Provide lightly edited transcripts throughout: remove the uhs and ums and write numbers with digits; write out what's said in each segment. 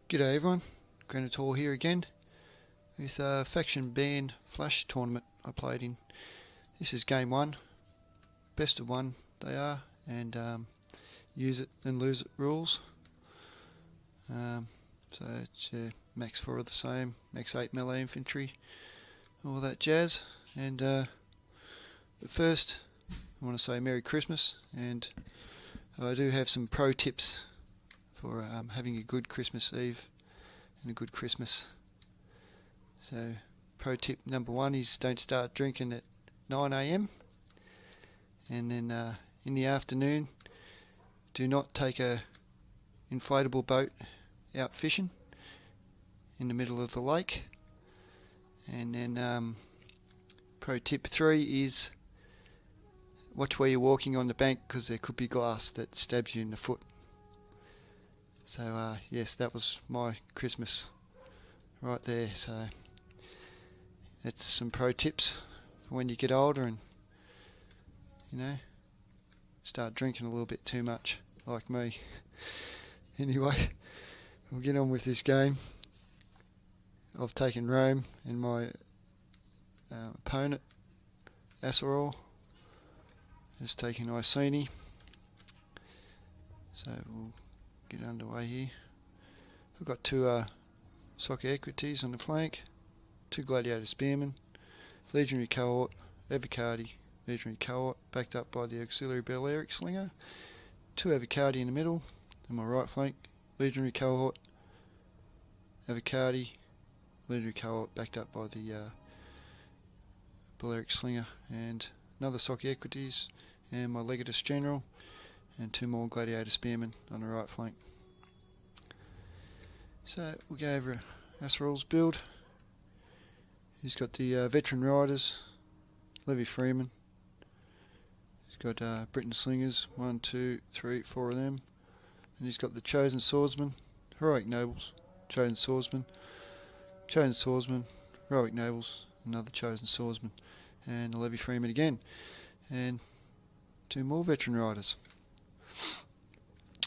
G'day everyone, Granitor here again with a faction band flash tournament I played in. This is game 1, best of 1 they are, and use it and lose it rules. So it's max 4 of the same, max 8 melee infantry, all that jazz. And but first I want to say Merry Christmas, and I do have some pro tips for having a good Christmas Eve and a good Christmas. So pro tip number 1 is don't start drinking at 9 AM, and then in the afternoon do not take a inflatable boat out fishing in the middle of the lake. And then pro tip 3 is watch where you're walking on the bank, because there could be glass that stabs you in the foot. So yes, that was my Christmas right there. So that's some pro tips for when you get older and, you know, start drinking a little bit too much, like me. Anyway, we'll get on with this game. I've taken Rome, and my opponent, Asarol, has taken Iceni. So we'll get underway here. I've got 2 Syracuse on the flank, 2 Gladiator Spearmen, Legionary Cohort, Arevaci Legionary Cohort, backed up by the Auxiliary Balearic Slinger, 2 Arevaci in the middle, and my right flank, Legionary Cohort, Arevaci Legionary Cohort, backed up by the Balearic Slinger, and another Syracuse, and my Legatus General, and 2 more Gladiator Spearmen on the right flank. So we'll go over Asarol's build. He's got the Veteran Riders, Levy Freeman. He's got Britain Slingers, 1, 2, 3, 4 of them. And he's got the Chosen Swordsman, Heroic Nobles, Chosen Swordsman, Heroic Nobles, another Chosen Swordsman, and a Levy Freeman again, and 2 more Veteran Riders.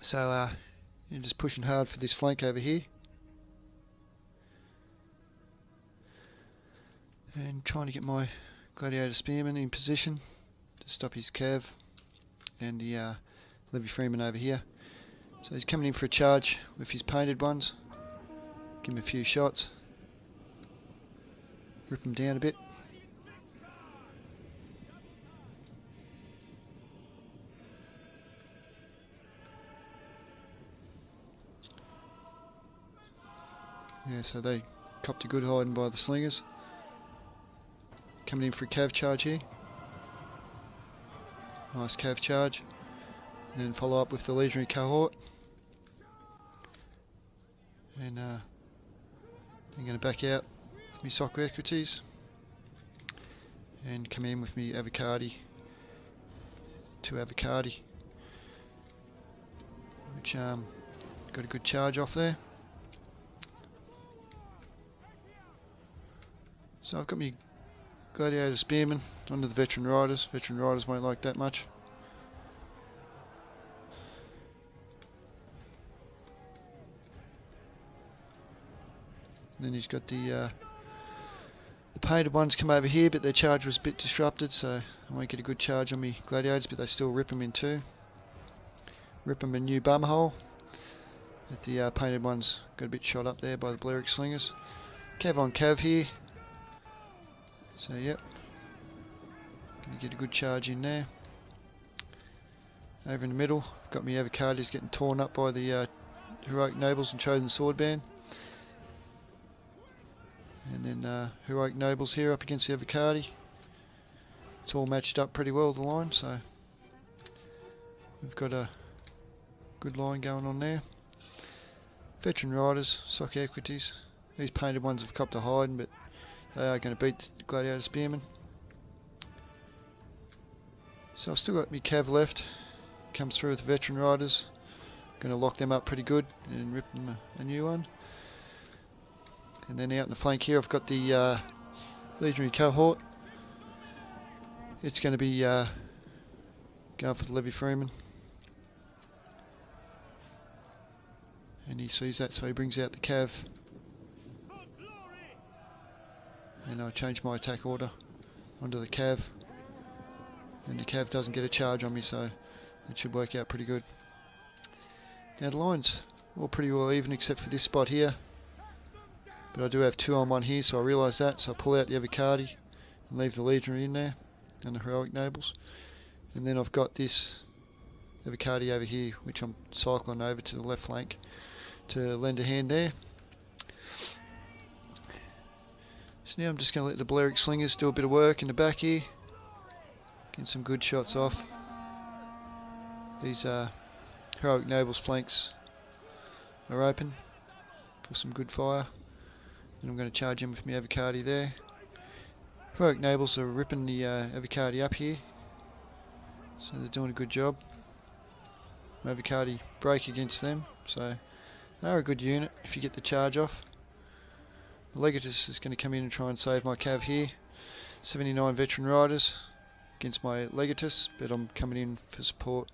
So you're just pushing hard for this flank over here, and trying to get my Gladiator Spearman in position to stop his cav and the Levy Freeman over here. So he's coming in for a charge with his painted ones. Give him a few shots, rip him down a bit. Yeah, so they copped a good hiding by the slingers. Coming in for a cav charge here. Nice cav charge. And then follow up with the Legionary Cohort. And I'm going to back out with my Syracuse and come in with me Arevaci, 2 Arevaci, which got a good charge off there. So I've got my Gladiator Spearmen onto the Veteran Riders. Veteran Riders won't like that much. And then he's got the painted ones come over here, but their charge was a bit disrupted, so I won't get a good charge on me Gladiators, but they still rip them in 2. Rip them a new bum hole. But the painted ones got a bit shot up there by the Balearic Slingers. Cav on cav here. So yep, gonna get a good charge in there. Over in the middle, I've got my Arevaci getting torn up by the Heroic Nobles and Chosen Swordband. And then Heroic Nobles here up against the Arevaci. It's all matched up pretty well, the line, so we've got a good line going on there. Veteran Riders, Syracuse. These painted ones have copped a hiding, but they are going to beat the Gladiator Spearmen. So I've still got my cav left. Comes through with the Veteran Riders. Going to lock them up pretty good and rip them a new one. And then out in the flank here I've got the Legionary Cohort. It's going to be going for the Levy Freeman. and he sees that, so he brings out the cav. And I change my attack order onto the cav, and the cav doesn't get a charge on me, so it should work out pretty good. Now the line's all pretty well even except for this spot here, but I do have 2 on 1 here, so I realise that, so I pull out the Arevaci and leave the Legionary in there and the Heroic Nobles, and then I've got this Arevaci over here which I'm cycling over to the left flank to lend a hand there. So now I'm just going to let the Balearic Slingers do a bit of work in the back here, getting some good shots off. These Heroic Nobles flanks are open for some good fire, and I'm going to charge in with my Arevaci there. Heroic Nobles are ripping the Arevaci up here, so they're doing a good job. My Arevaci break against them, so they're a good unit if you get the charge off. The Legatus is going to come in and try and save my cav here. 79 veteran riders against my Legatus, but I'm coming in for support.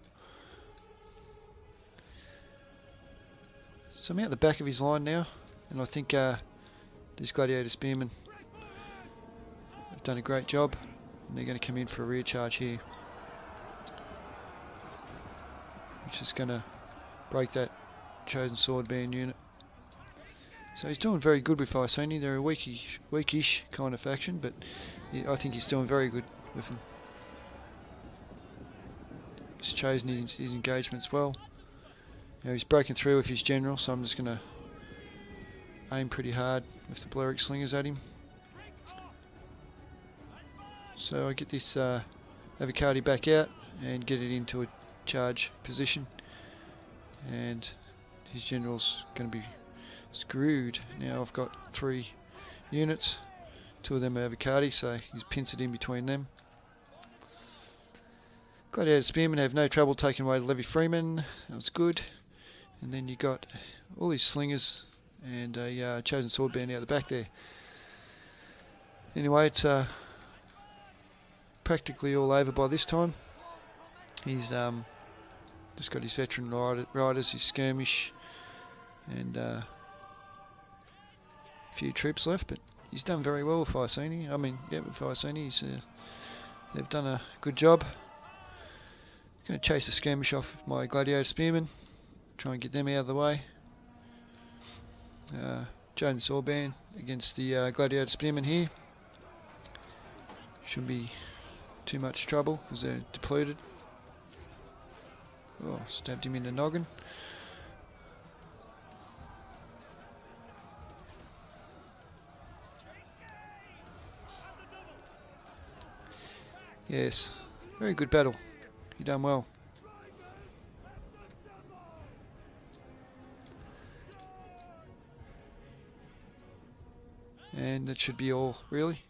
So I'm out the back of his line now, and I think these Gladiator Spearmen have done a great job, and they're going to come in for a rear charge here, which is going to break that Chosen Swordband unit. So he's doing very good with Iceni. They're a weakish kind of faction, but I think he's doing very good with them. He's chosen his engagements well. Now he's breaking through with his general, so I'm just going to aim pretty hard with the Balearic Slingers at him. So I get this Arevaci back out and get it into a charge position, and his general's going to be screwed. Now I've got 3 units, 2 of them are Arevaci, so he's pincered in between them. Gladiator Spearmen have no trouble taking away the Levy Freeman, that was good. And then you got all these slingers and a Chosen Swordband out the back there. Anyway, it's practically all over by this time. He's just got his veteran riders, his skirmish, and a few troops left, but he's done very well with Iceni. I mean, yeah, with Iceni, they've done a good job. Going to chase the skirmish off with my Gladiator Spearmen, try and get them out of the way. Chosen Swordband against the Gladiator Spearmen here. Shouldn't be too much trouble because they're depleted. Oh, stabbed him in the noggin. Yes, very good battle. You done well. And that should be all, really.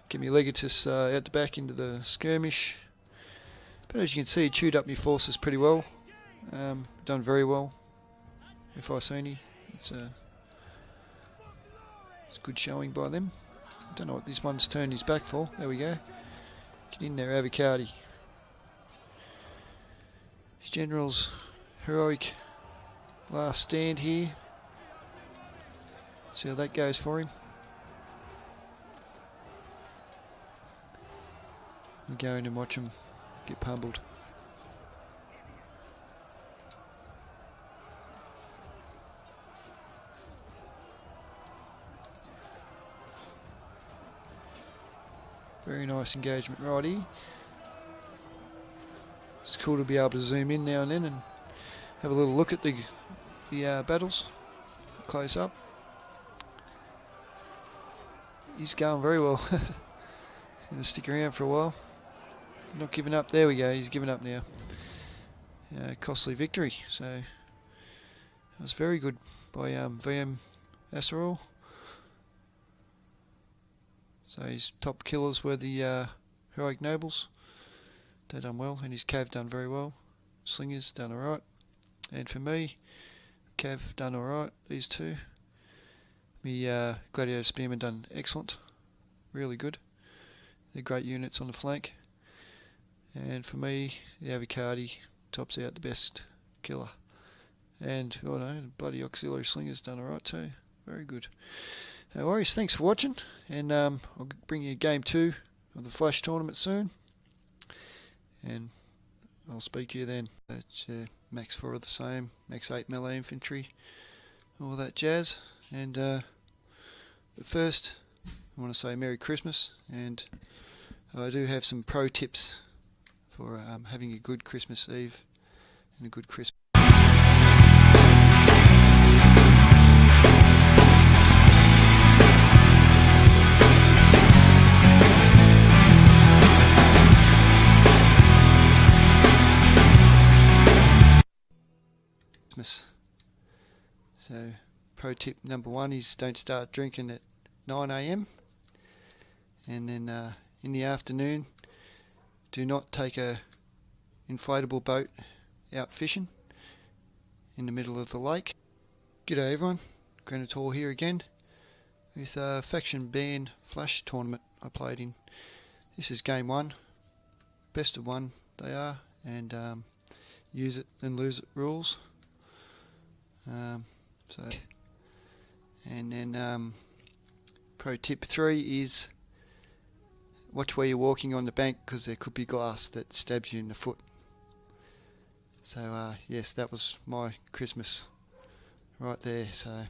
Get me Legatus out the back into the skirmish. But as you can see, he chewed up my forces pretty well. Done very well with Iceni. It's a good showing by them. I don't know what this one's turned his back for. There we go. Get in there, Arevaci. His general's heroic last stand here. See how that goes for him. We go in and watch him get pummeled. Very nice engagement right here. It's cool to be able to zoom in now and then and have a little look at the battles close up. He's going very well. He's going to stick around for a while. Not giving up. There we go. He's given up now. Costly victory. So that was very good by VM Asarol. So his top killers were the Heroic Nobles. They done well, and his Cav done very well. Slingers done alright. And for me, Cav done alright, these two. Me Gladiator Spearmen done excellent. Really good. They're great units on the flank. And for me, the Arevaci tops out the best killer. And, oh no, the bloody auxiliary slinger's done alright too. Very good. No worries, thanks for watching, and I'll bring you game 2 of the Flash tournament soon, and I'll speak to you then. That's max 4 of the same, max 8 melee infantry, all that jazz. And but first, I want to say Merry Christmas, and I do have some pro tips for having a good Christmas Eve and a good Christmas. So pro tip number 1 is don't start drinking at 9 AM, and then in the afternoon do not take a inflatable boat out fishing in the middle of the lake. G'day everyone, Granitor here again with Faction Band Flash tournament I played in. This is game 1, best of 1 they are, and use it and lose it rules. And then pro tip 3 is watch where you're walking on the bank, because there could be glass that stabs you in the foot. So yes, that was my Christmas right there. So